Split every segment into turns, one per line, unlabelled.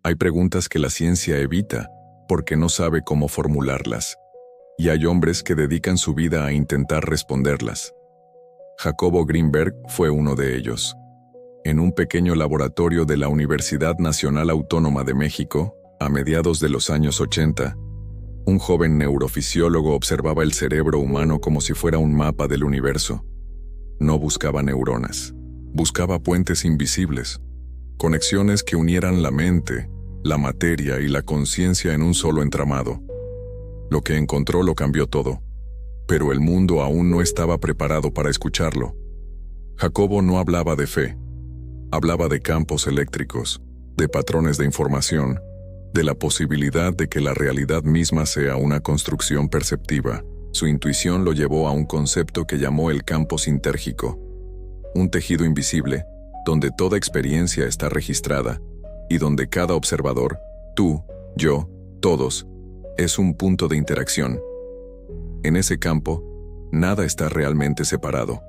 Hay preguntas que la ciencia evita porque no sabe cómo formularlas, y hay hombres que dedican su vida a intentar responderlas. Jacobo Greenberg fue uno de ellos. En un pequeño laboratorio de la Universidad Nacional Autónoma de México, a mediados de los años 80, un joven neurofisiólogo observaba el cerebro humano como si fuera un mapa del universo. No buscaba neuronas, buscaba puentes invisibles, conexiones que unieran la mente, la materia y la conciencia en un solo entramado. Lo que encontró lo cambió todo, pero el mundo aún no estaba preparado para escucharlo. Jacobo no hablaba de fe, hablaba de campos eléctricos, de patrones de información, de la posibilidad de que la realidad misma sea una construcción perceptiva. Su intuición lo llevó a un concepto que llamó el campo sintérgico, un tejido invisible, donde toda experiencia está registrada, y donde cada observador, tú, yo, todos, es un punto de interacción. En ese campo, nada está realmente separado.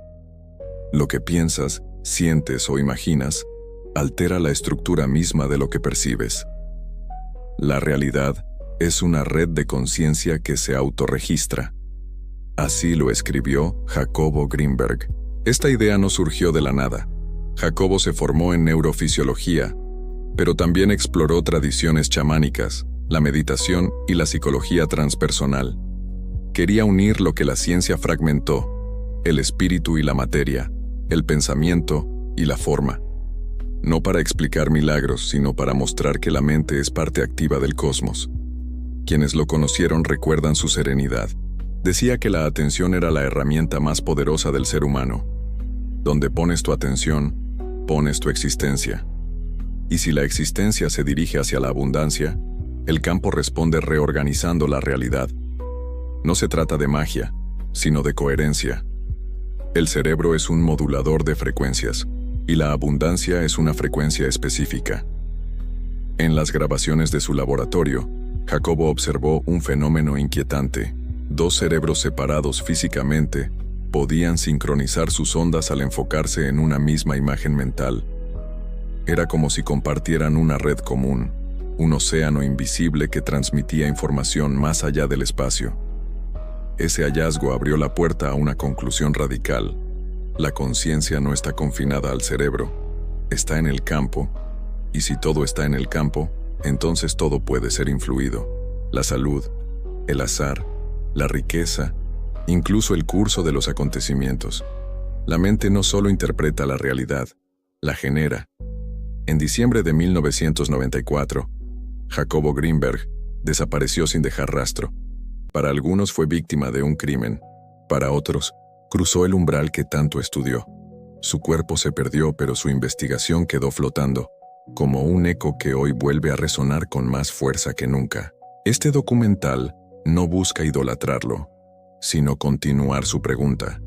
Lo que piensas, sientes o imaginas altera la estructura misma de lo que percibes. La realidad es una red de conciencia que se autorregistra. Así lo escribió Jacobo Greenberg. Esta idea no surgió de la nada. Jacobo se formó en neurofisiología, pero también exploró tradiciones chamánicas, la meditación y la psicología transpersonal. Quería unir lo que la ciencia fragmentó, el espíritu y la materia, el pensamiento y la forma. No para explicar milagros, sino para mostrar que la mente es parte activa del cosmos. Quienes lo conocieron recuerdan su serenidad. Decía que la atención era la herramienta más poderosa del ser humano. Donde pones tu atención, pones tu existencia. Y si la existencia se dirige hacia la abundancia, el campo responde reorganizando la realidad. No se trata de magia, sino de coherencia. El cerebro es un modulador de frecuencias, y la abundancia es una frecuencia específica. En las grabaciones de su laboratorio, Jacobo observó un fenómeno inquietante. Dos cerebros separados físicamente podían sincronizar sus ondas al enfocarse en una misma imagen mental. Era como si compartieran una red común, un océano invisible que transmitía información más allá del espacio. Ese hallazgo abrió la puerta a una conclusión radical. La conciencia no está confinada al cerebro, está en el campo, y si todo está en el campo, entonces todo puede ser influido. La salud, el azar, la riqueza, incluso el curso de los acontecimientos. La mente no solo interpreta la realidad, la genera. En diciembre de 1994, Jacobo Greenberg desapareció sin dejar rastro. Para algunos fue víctima de un crimen, para otros, cruzó el umbral que tanto estudió. Su cuerpo se perdió, pero su investigación quedó flotando, como un eco que hoy vuelve a resonar con más fuerza que nunca. Este documental no busca idolatrarlo, sino continuar su pregunta.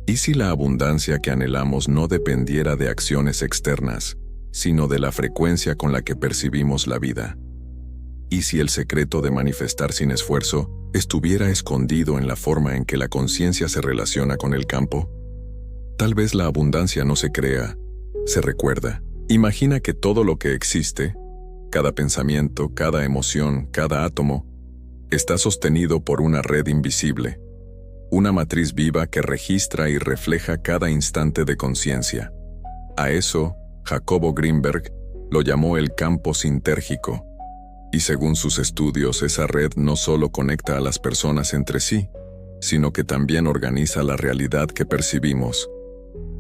¿Y si la abundancia que anhelamos no dependiera de acciones externas, sino de la frecuencia con la que percibimos la vida? ¿Y si el secreto de manifestar sin esfuerzo estuviera escondido en la forma en que la conciencia se relaciona con el campo? Tal vez la abundancia no se crea, se recuerda. Imagina que todo lo que existe, cada pensamiento, cada emoción, cada átomo, está sostenido por una red invisible, una matriz viva que registra y refleja cada instante de conciencia. A eso, Jacobo Greenberg lo llamó el campo sintérgico. Y según sus estudios, esa red no solo conecta a las personas entre sí, sino que también organiza la realidad que percibimos.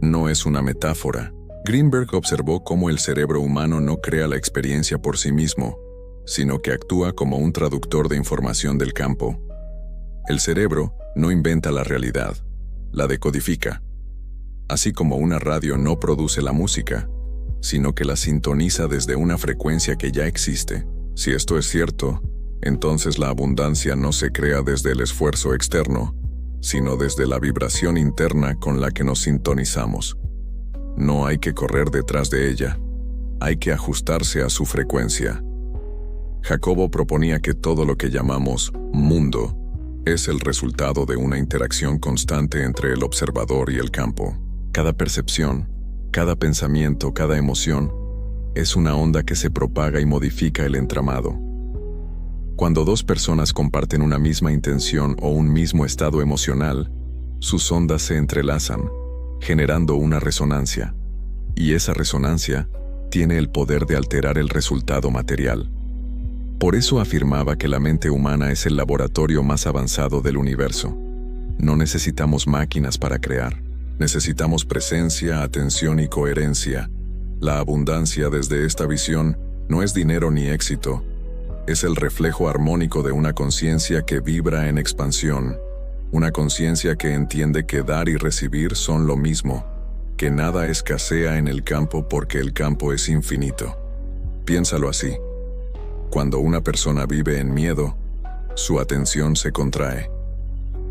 No es una metáfora. Greenberg observó cómo el cerebro humano no crea la experiencia por sí mismo, sino que actúa como un traductor de información del campo. El cerebro no inventa la realidad, la decodifica. Así como una radio no produce la música, sino que la sintoniza desde una frecuencia que ya existe. Si esto es cierto, entonces la abundancia no se crea desde el esfuerzo externo, sino desde la vibración interna con la que nos sintonizamos. No hay que correr detrás de ella, hay que ajustarse a su frecuencia. Jacobo proponía que todo lo que llamamos mundo es el resultado de una interacción constante entre el observador y el campo. Cada percepción, cada pensamiento, cada emoción, Es una onda que se propaga y modifica el entramado. Cuando dos personas comparten una misma intención o un mismo estado emocional, sus ondas se entrelazan, generando una resonancia. Y esa resonancia tiene el poder de alterar el resultado material. Por eso afirmaba que la mente humana es el laboratorio más avanzado del universo. No necesitamos máquinas para crear. Necesitamos presencia, atención y coherencia. La abundancia desde esta visión no es dinero ni éxito. Es el reflejo armónico de una conciencia que vibra en expansión. Una conciencia que entiende que dar y recibir son lo mismo. Que nada escasea en el campo porque el campo es infinito. Piénsalo así. Cuando una persona vive en miedo, su atención se contrae.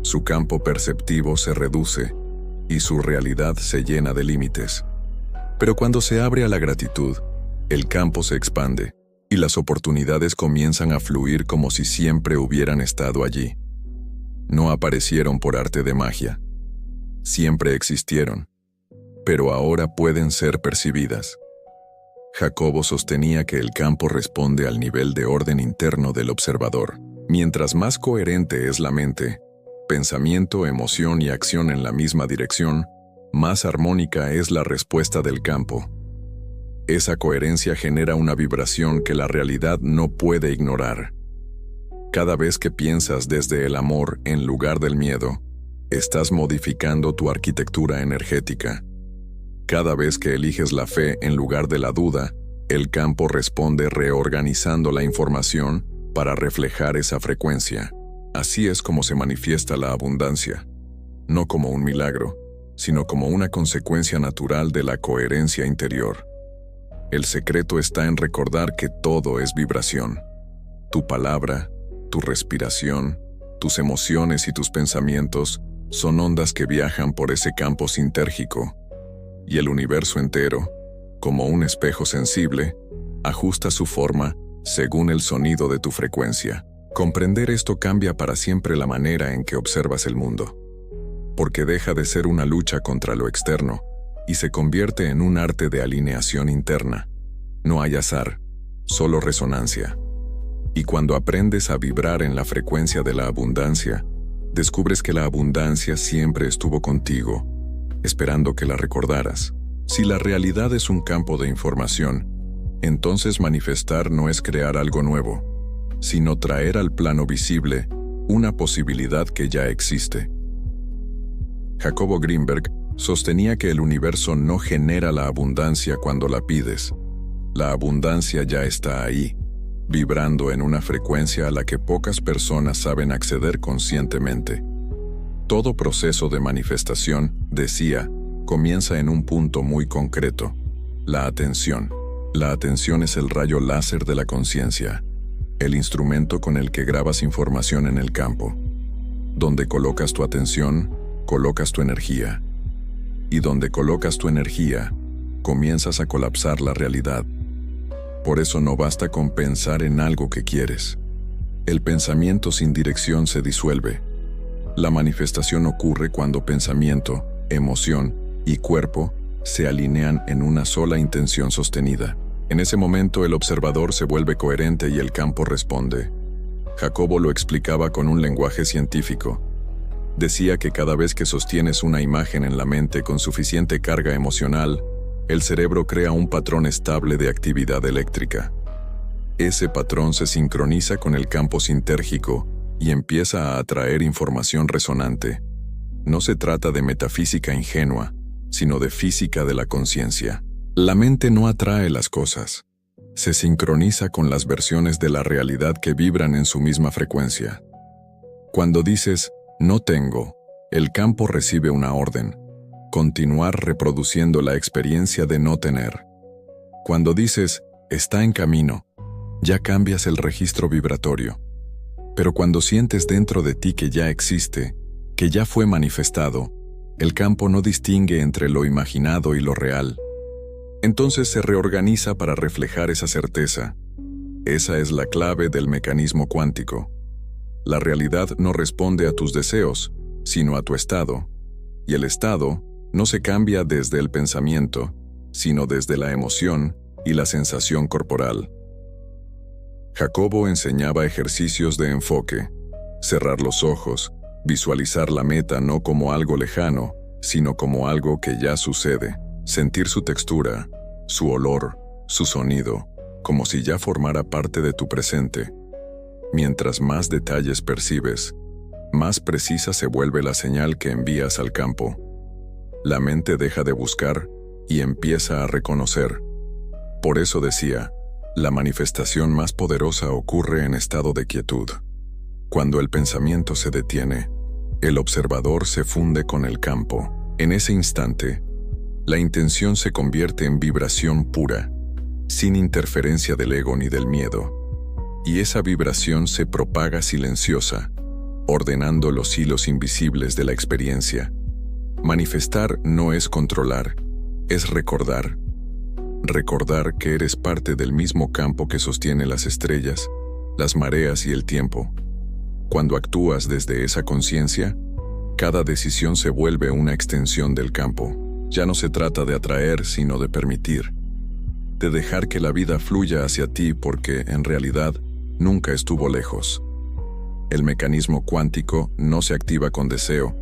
Su campo perceptivo se reduce y su realidad se llena de límites. Pero cuando se abre a la gratitud, el campo se expande y las oportunidades comienzan a fluir como si siempre hubieran estado allí. No aparecieron por arte de magia. Siempre existieron, pero ahora pueden ser percibidas. Jacobo sostenía que el campo responde al nivel de orden interno del observador. Mientras más coherente es la mente, pensamiento, emoción y acción en la misma dirección, más armónica es la respuesta del campo. Esa coherencia genera una vibración que la realidad no puede ignorar. Cada vez que piensas desde el amor en lugar del miedo, estás modificando tu arquitectura energética. Cada vez que eliges la fe en lugar de la duda, el campo responde reorganizando la información para reflejar esa frecuencia. Así es como se manifiesta la abundancia, no como un milagro, sino como una consecuencia natural de la coherencia interior. El secreto está en recordar que todo es vibración. Tu palabra, tu respiración, tus emociones y tus pensamientos son ondas que viajan por ese campo sintérgico. Y el universo entero, como un espejo sensible, ajusta su forma según el sonido de tu frecuencia. Comprender esto cambia para siempre la manera en que observas el mundo, porque deja de ser una lucha contra lo externo y se convierte en un arte de alineación interna. No hay azar, solo resonancia. Y cuando aprendes a vibrar en la frecuencia de la abundancia, descubres que la abundancia siempre estuvo contigo, esperando que la recordaras. Si la realidad es un campo de información, entonces manifestar no es crear algo nuevo, sino traer al plano visible una posibilidad que ya existe. Jacobo Greenberg sostenía que el universo no genera la abundancia cuando la pides. La abundancia ya está ahí, vibrando en una frecuencia a la que pocas personas saben acceder conscientemente. Todo proceso de manifestación, decía, comienza en un punto muy concreto: la atención. La atención es el rayo láser de la conciencia, el instrumento con el que grabas información en el campo. Donde colocas tu atención, colocas tu energía. Y donde colocas tu energía, comienzas a colapsar la realidad. Por eso no basta con pensar en algo que quieres. El pensamiento sin dirección se disuelve. La manifestación ocurre cuando pensamiento, emoción y cuerpo se alinean en una sola intención sostenida. En ese momento el observador se vuelve coherente y el campo responde. Jacobo lo explicaba con un lenguaje científico. Decía que cada vez que sostienes una imagen en la mente con suficiente carga emocional, el cerebro crea un patrón estable de actividad eléctrica. Ese patrón se sincroniza con el campo sintérgico y empieza a atraer información resonante. No se trata de metafísica ingenua, sino de física de la conciencia. La mente no atrae las cosas. Se sincroniza con las versiones de la realidad que vibran en su misma frecuencia. Cuando dices, no tengo, el campo recibe una orden: continuar reproduciendo la experiencia de no tener. Cuando dices, está en camino, ya cambias el registro vibratorio. Pero cuando sientes dentro de ti que ya existe, que ya fue manifestado, el campo no distingue entre lo imaginado y lo real. Entonces se reorganiza para reflejar esa certeza. Esa es la clave del mecanismo cuántico. La realidad no responde a tus deseos, sino a tu estado. Y el estado no se cambia desde el pensamiento, sino desde la emoción, y la sensación corporal. Jacobo enseñaba ejercicios de enfoque, cerrar los ojos, visualizar la meta no como algo lejano, sino como algo que ya sucede, sentir su textura, su olor, su sonido, como si ya formara parte de tu presente. Mientras más detalles percibes, más precisa se vuelve la señal que envías al campo. La mente deja de buscar y empieza a reconocer. Por eso decía, la manifestación más poderosa ocurre en estado de quietud. Cuando el pensamiento se detiene, el observador se funde con el campo. En ese instante, la intención se convierte en vibración pura, sin interferencia del ego ni del miedo. Y esa vibración se propaga silenciosa, ordenando los hilos invisibles de la experiencia. Manifestar no es controlar, es recordar. Recordar que eres parte del mismo campo que sostiene las estrellas, las mareas y el tiempo. Cuando actúas desde esa conciencia, cada decisión se vuelve una extensión del campo. Ya no se trata de atraer, sino de permitir. De dejar que la vida fluya hacia ti porque, en realidad, nunca estuvo lejos. El mecanismo cuántico no se activa con deseo,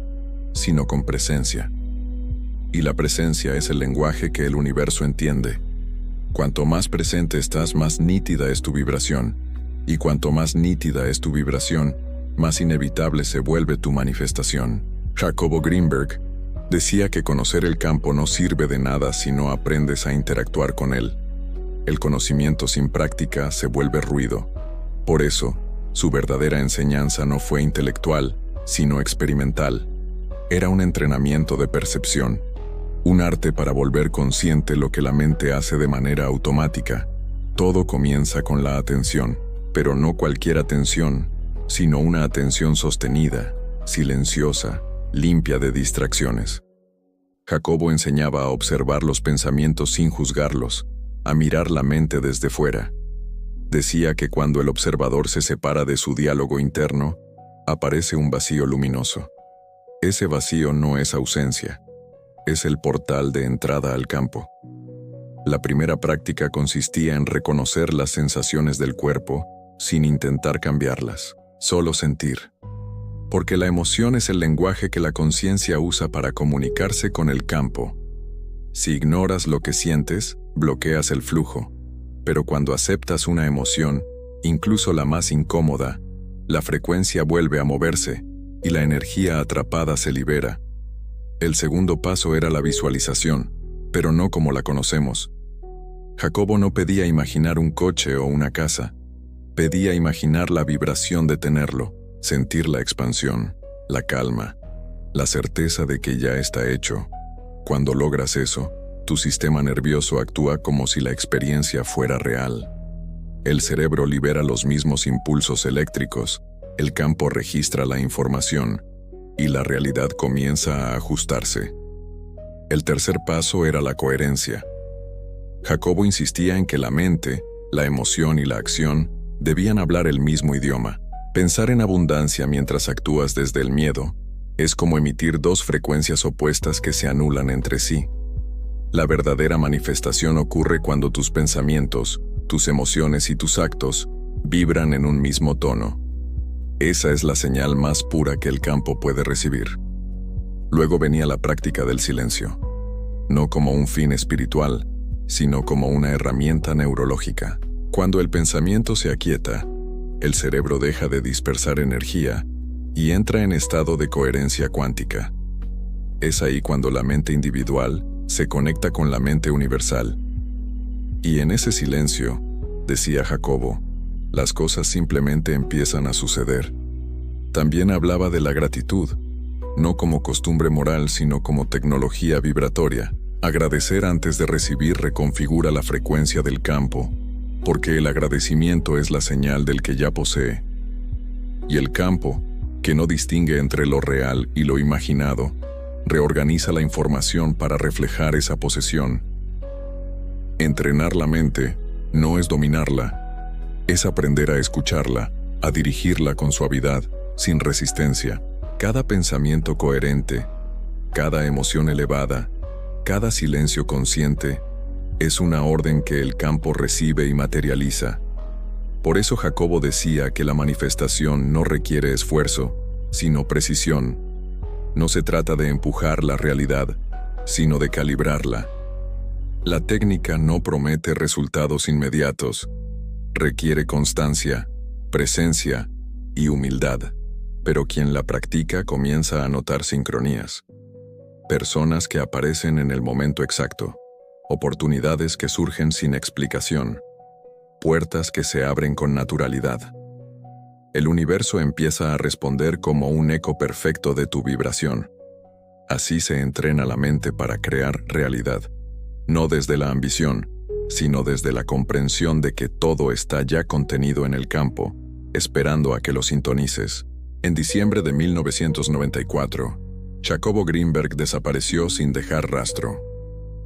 sino con presencia. Y la presencia es el lenguaje que el universo entiende. Cuanto más presente estás, más nítida es tu vibración. Y cuanto más nítida es tu vibración, más inevitable se vuelve tu manifestación. Jacobo Greenberg decía que conocer el campo no sirve de nada si no aprendes a interactuar con él. El conocimiento sin práctica se vuelve ruido. Por eso, su verdadera enseñanza no fue intelectual, sino experimental. Era un entrenamiento de percepción, un arte para volver consciente lo que la mente hace de manera automática. Todo comienza con la atención, pero no cualquier atención, sino una atención sostenida, silenciosa, limpia de distracciones. Jacobo enseñaba a observar los pensamientos sin juzgarlos, a mirar la mente desde fuera. Decía que cuando el observador se separa de su diálogo interno, aparece un vacío luminoso. Ese vacío no es ausencia, es el portal de entrada al campo. La primera práctica consistía en reconocer las sensaciones del cuerpo sin intentar cambiarlas, solo sentir. Porque la emoción es el lenguaje que la conciencia usa para comunicarse con el campo. Si ignoras lo que sientes, bloqueas el flujo. Pero cuando aceptas una emoción, incluso la más incómoda, la frecuencia vuelve a moverse y la energía atrapada se libera. El segundo paso era la visualización, pero no como la conocemos. Jacobo no pedía imaginar un coche o una casa, pedía imaginar la vibración de tenerlo, sentir la expansión, la calma, la certeza de que ya está hecho. Cuando logras eso, tu sistema nervioso actúa como si la experiencia fuera real. El cerebro libera los mismos impulsos eléctricos, el campo registra la información, y la realidad comienza a ajustarse. El tercer paso era la coherencia. Jacobo insistía en que la mente, la emoción y la acción debían hablar el mismo idioma. Pensar en abundancia mientras actúas desde el miedo es como emitir dos frecuencias opuestas que se anulan entre sí. La verdadera manifestación ocurre cuando tus pensamientos, tus emociones y tus actos vibran en un mismo tono. Esa es la señal más pura que el campo puede recibir. Luego venía la práctica del silencio, no como un fin espiritual, sino como una herramienta neurológica. Cuando el pensamiento se aquieta, el cerebro deja de dispersar energía y entra en estado de coherencia cuántica. Es ahí cuando la mente individual se conecta con la mente universal. Y en ese silencio, decía Jacobo, las cosas simplemente empiezan a suceder. También hablaba de la gratitud, no como costumbre moral, sino como tecnología vibratoria. Agradecer antes de recibir reconfigura la frecuencia del campo, porque el agradecimiento es la señal del que ya posee. Y el campo, que no distingue entre lo real y lo imaginado, reorganiza la información para reflejar esa posesión. Entrenar la mente no es dominarla, es aprender a escucharla, a dirigirla con suavidad, sin resistencia. Cada pensamiento coherente, cada emoción elevada, cada silencio consciente, Es una orden que el campo recibe y materializa. Por eso Jacobo decía que la manifestación no requiere esfuerzo, sino precisión. No se trata de empujar la realidad, sino de calibrarla. La técnica no promete resultados inmediatos. Requiere constancia, presencia y humildad. Pero quien la practica comienza a notar sincronías. Personas que aparecen en el momento exacto. Oportunidades que surgen sin explicación. Puertas que se abren con naturalidad. El universo empieza a responder como un eco perfecto de tu vibración. Así se entrena la mente para crear realidad, no desde la ambición, sino desde la comprensión de que todo está ya contenido en el campo, esperando a que lo sintonices. En diciembre de 1994, Jacobo Greenberg desapareció sin dejar rastro.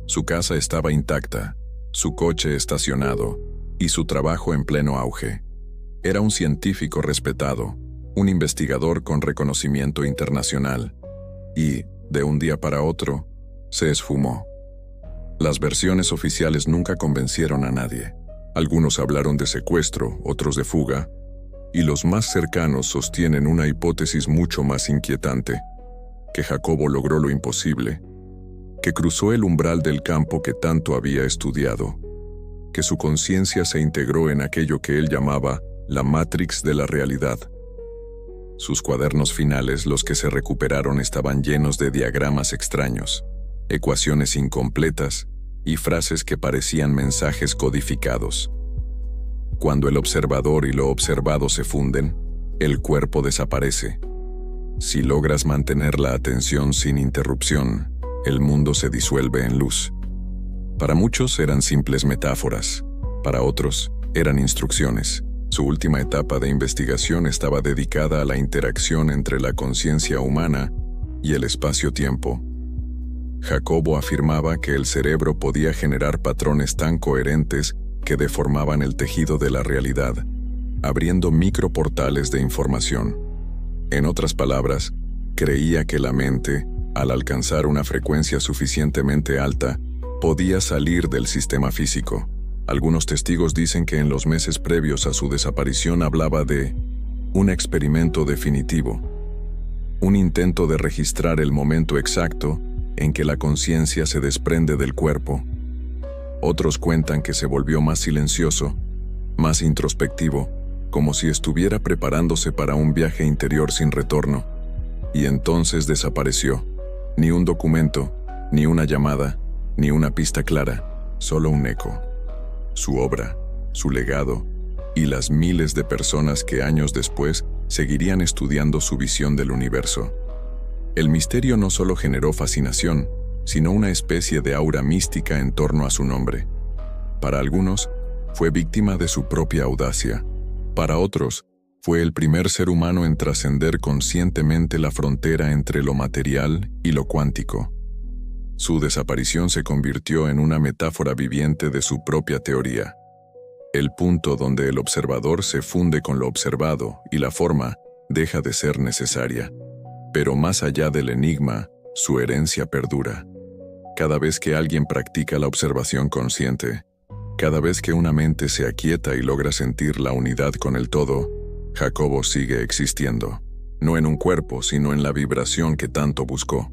Su casa estaba intacta, su coche estacionado y su trabajo en pleno auge. Era un científico respetado, un investigador con reconocimiento internacional, y, de un día para otro, se esfumó. Las versiones oficiales nunca convencieron a nadie. Algunos hablaron de secuestro, otros de fuga, y los más cercanos sostienen una hipótesis mucho más inquietante, que Jacobo logró lo imposible, que cruzó el umbral del campo que tanto había estudiado, que su conciencia se integró en aquello que él llamaba la Matrix de la realidad. Sus cuadernos finales, los que se recuperaron, estaban llenos de diagramas extraños, ecuaciones incompletas y frases que parecían mensajes codificados. Cuando el observador y lo observado se funden, el cuerpo desaparece. Si logras mantener la atención sin interrupción, el mundo se disuelve en luz. Para muchos eran simples metáforas, para otros eran instrucciones. Su última etapa de investigación estaba dedicada a la interacción entre la conciencia humana y el espacio-tiempo. Jacobo afirmaba que el cerebro podía generar patrones tan coherentes que deformaban el tejido de la realidad, abriendo microportales de información. En otras palabras, creía que la mente, al alcanzar una frecuencia suficientemente alta, podía salir del sistema físico. Algunos testigos dicen que en los meses previos a su desaparición hablaba de un experimento definitivo, un intento de registrar el momento exacto en que la conciencia se desprende del cuerpo. Otros cuentan que se volvió más silencioso, más introspectivo, como si estuviera preparándose para un viaje interior sin retorno, y entonces desapareció. Ni un documento, ni una llamada, ni una pista clara, solo un eco. Su obra, su legado, y las miles de personas que años después seguirían estudiando su visión del universo. El misterio no solo generó fascinación, sino una especie de aura mística en torno a su nombre. Para algunos, fue víctima de su propia audacia. Para otros, fue el primer ser humano en trascender conscientemente la frontera entre lo material y lo cuántico. Su desaparición se convirtió en una metáfora viviente de su propia teoría. El punto donde el observador se funde con lo observado y la forma deja de ser necesaria. Pero más allá del enigma, su herencia perdura. Cada vez que alguien practica la observación consciente, cada vez que una mente se aquieta y logra sentir la unidad con el todo, Jacobo sigue existiendo, no en un cuerpo, sino en la vibración que tanto buscó.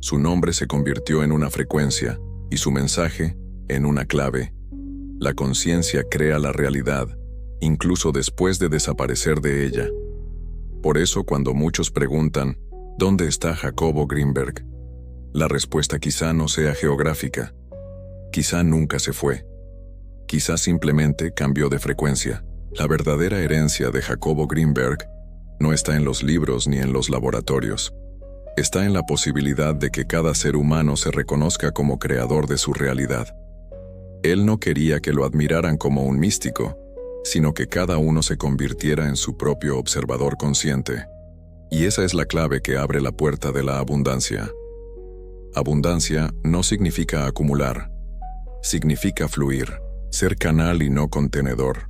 Su nombre se convirtió en una frecuencia y su mensaje en una clave. La conciencia crea la realidad, incluso después de desaparecer de ella. Por eso, cuando muchos preguntan, ¿dónde está Jacobo Greenberg?, la respuesta quizá no sea geográfica. Quizá nunca se fue. Quizá simplemente cambió de frecuencia. La verdadera herencia de Jacobo Greenberg no está en los libros ni en los laboratorios. Está en la posibilidad de que cada ser humano se reconozca como creador de su realidad. Él no quería que lo admiraran como un místico, sino que cada uno se convirtiera en su propio observador consciente. Y esa es la clave que abre la puerta de la abundancia. Abundancia no significa acumular, significa fluir, ser canal y no contenedor.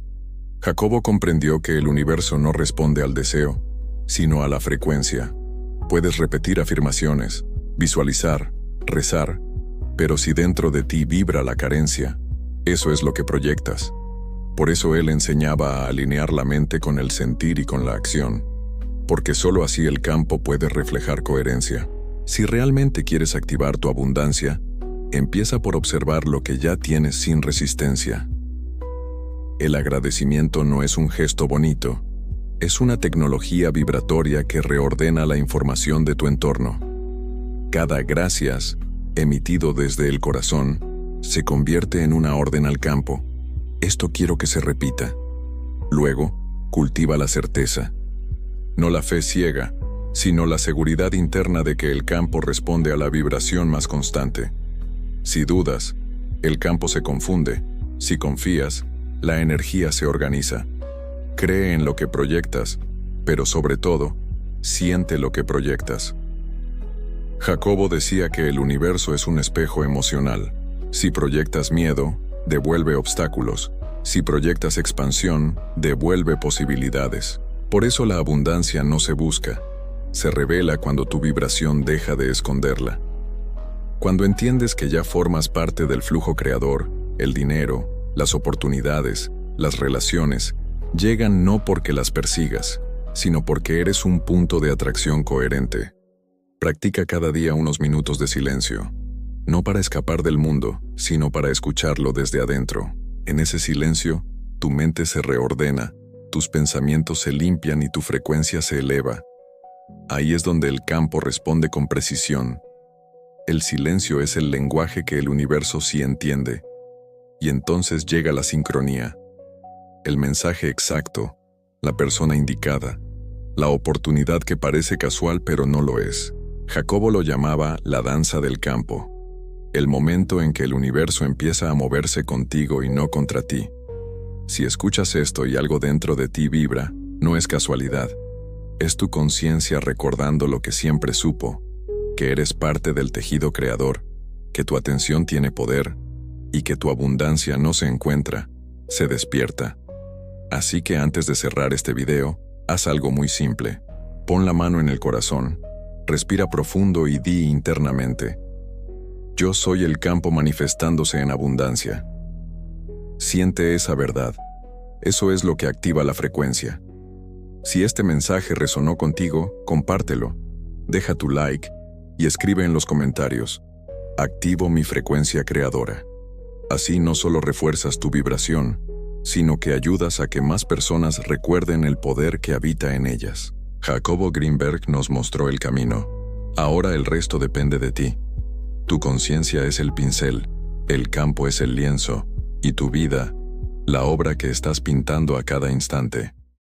Jacobo comprendió que el universo no responde al deseo, sino a la frecuencia. Puedes repetir afirmaciones, visualizar, rezar, pero si dentro de ti vibra la carencia, Eso es lo que proyectas. Por eso él enseñaba a alinear la mente con el sentir y con la acción, porque solo así el campo puede reflejar coherencia. Si realmente quieres activar tu abundancia, empieza por observar lo que ya tienes sin resistencia. El agradecimiento no es un gesto bonito, es una tecnología vibratoria que reordena la información de tu entorno. Cada gracias, emitido desde el corazón, se convierte en una orden al campo. Esto quiero que se repita. Luego, cultiva la certeza. No la fe ciega, sino la seguridad interna de que el campo responde a la vibración más constante. Si dudas, el campo se confunde. Si confías, la energía se organiza. Cree en lo que proyectas, pero sobre todo, siente lo que proyectas. Jacobo decía que el universo es un espejo emocional. Si proyectas miedo, devuelve obstáculos. Si proyectas expansión, devuelve posibilidades. Por eso la abundancia no se busca, se revela cuando tu vibración deja de esconderla. Cuando entiendes que ya formas parte del flujo creador, el dinero, las oportunidades, las relaciones, llegan no porque las persigas, sino porque eres un punto de atracción coherente. Practica cada día unos minutos de silencio, no para escapar del mundo, sino para escucharlo desde adentro. En ese silencio, tu mente se reordena, tus pensamientos se limpian y tu frecuencia se eleva. Ahí es donde el campo responde con precisión. El silencio es el lenguaje que el universo sí entiende. Y entonces llega la sincronía. El mensaje exacto, la persona indicada, la oportunidad que parece casual pero no lo es. Jacobo lo llamaba la danza del campo. El momento en que el universo empieza a moverse contigo y no contra ti. Si escuchas esto y algo dentro de ti vibra, no es casualidad. Es tu conciencia recordando lo que siempre supo, que eres parte del tejido creador, que tu atención tiene poder y que tu abundancia no se encuentra, se despierta. Así que antes de cerrar este video, haz algo muy simple. Pon la mano en el corazón, respira profundo y di internamente: yo soy el campo manifestándose en abundancia. Siente esa verdad. Eso es lo que activa la frecuencia. Si este mensaje resonó contigo, compártelo, deja tu like y escribe en los comentarios: activo mi frecuencia creadora. Así no solo refuerzas tu vibración, sino que ayudas a que más personas recuerden el poder que habita en ellas. Jacobo Greenberg nos mostró el camino. Ahora el resto depende de ti. Tu conciencia es el pincel, el campo es el lienzo, y tu vida, la obra que estás pintando a cada instante.